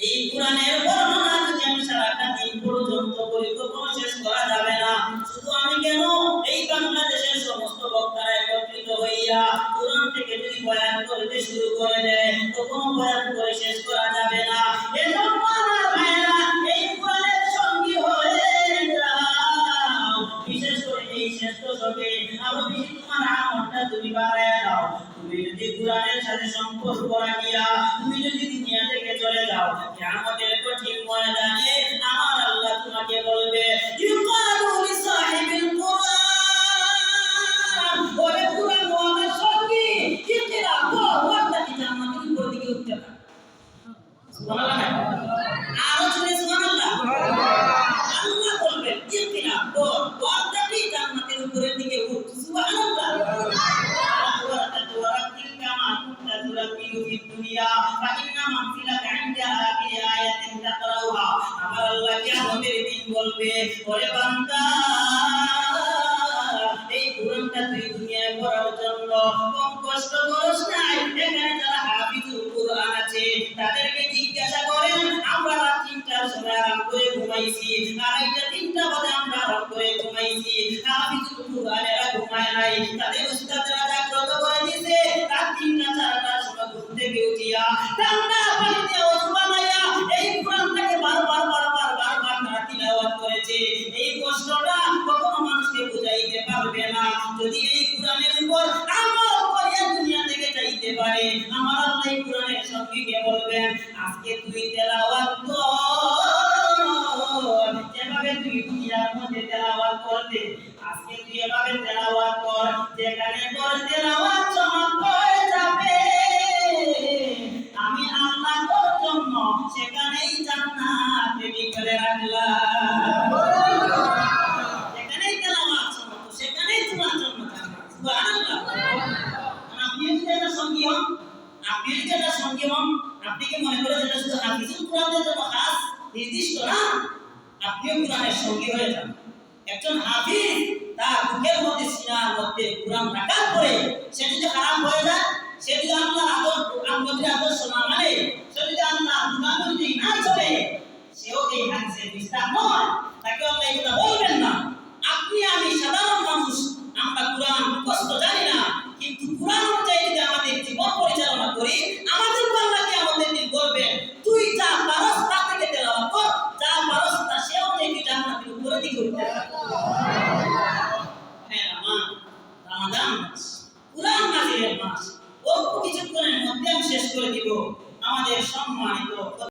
এই কোরআনের বর্ণনা যদি আমি সারাটা দিন পর্যন্ত করি কখনো শেষ করা যাবে না। শুধু আমি কেন, এই বাংলাদেশের সমস্ত বক্তারা একত্রিত হইয়া কোরআন থেকে যদি বয়ান করতে শুরু করে দেয় কখনো বয়ান করে শেষ করা যাবে না। এজন্য আমার ভাইরা এই কোরআনের সঙ্গী হয়ে যাও। বিশেষ করে এই শ্রেষ্ঠ সঙ্গে আরো বেশি তোমার আমলটা তুমি বাড়ায় দাও। তুমি যদি কোরআনের সাথে সম্পর্ক রাখিয়া তুমি যদি দুনিয়া থেকে চলে যাও, কিয়ামতের কঠিন ময়দানে আমার আল্লাহ তোমাকে বলবে ইউকালু লিসাহিবিল কুরআন, ওরে কুরআন ওয়ালার সঙ্গী ইকরা ওয়ার্দা কি জান্নাতের উপর দিকে উঠতে পারে। সুবহানাল্লাহ। আরো জোরে সুবহানাল্লাহ। আল্লাহ বলবেন ইকরা ওয়ার্দা কি জান্নাতের উপরের দিকে উঠ। সুবহানাল্লাহ। في الدنيا فإن منزلك عند آخر آية تقرأها আমার আল্লাহ কিয়ামতের দিন বলবে ওরে বান্দা এই কোরআনটা তুই দুনিয়ায় পড়ার জন্য কম কষ্ট করিস নাই। এখানে যারা হাফিজুল কোরআন আছে তাদেরকে জিজ্ঞাসা করেন আমরা রাত ৩টার সময় আরাম করে ঘুমাইছি, আড়াইটা ৩টা বাজে আমরা আরাম করে ঘুমাইছি। হাফিজুল কোরআনেরা ঘুমায় নাই, তাদের উস্তাদরা জাগ্রত করে দিয়েছে রাত ৩টা ৪টার সময় ঘুম থেকে উঠিয়া ঠান্ডা পানিতে ওযু বানাইয়া এই কোরআনটাকে বারবার তারা তিলাওয়াত করেছে। এই কষ্টটা কখনো মানুষকে বুঝাইতে পারবে না। যদি এই কোরআনের উপর আমল করে দুনিয়া থেকে যাইতে পারে আমার আল্লাহ এই কোরআনের সঙ্গীকে বলবেন আজকে তুই তেলাওয়াত কর, যেভাবে তুই দুনিয়ার মধ্যে তেলাওয়াত করতে আজকে তুই এভাবে তেলাওয়াত কর, যেখানে তোর তেলাওয়াত সমাপ্ত হয়ে যাবে আমি আল্লাহ তোর জন্য সেখানেই জান্নাত রেডি করে রাখলাম। যেখানেই তেলাওয়াত সমাপ্ত সেখানেই তোমার জন্য জান্নাত। সুবহানাল্লাহ। আপনি যদি এটা সঙ্গী হন, আপনি কি মনে করেন এটা শুধু হাফিজুল কোরআনের জন্য খাস নির্দিষ্ট না? আপনিও কোরআনের সঙ্গী হয়ে যান। একজন হাফিজ তার বুকের মধ্যে সিনার মধ্যে কোরআন রাখার পরে সে যদি হারাম হয়ে যায়, সে যদি আল্লাহর আদর্শ না মানে, সে যদি আল্লাহ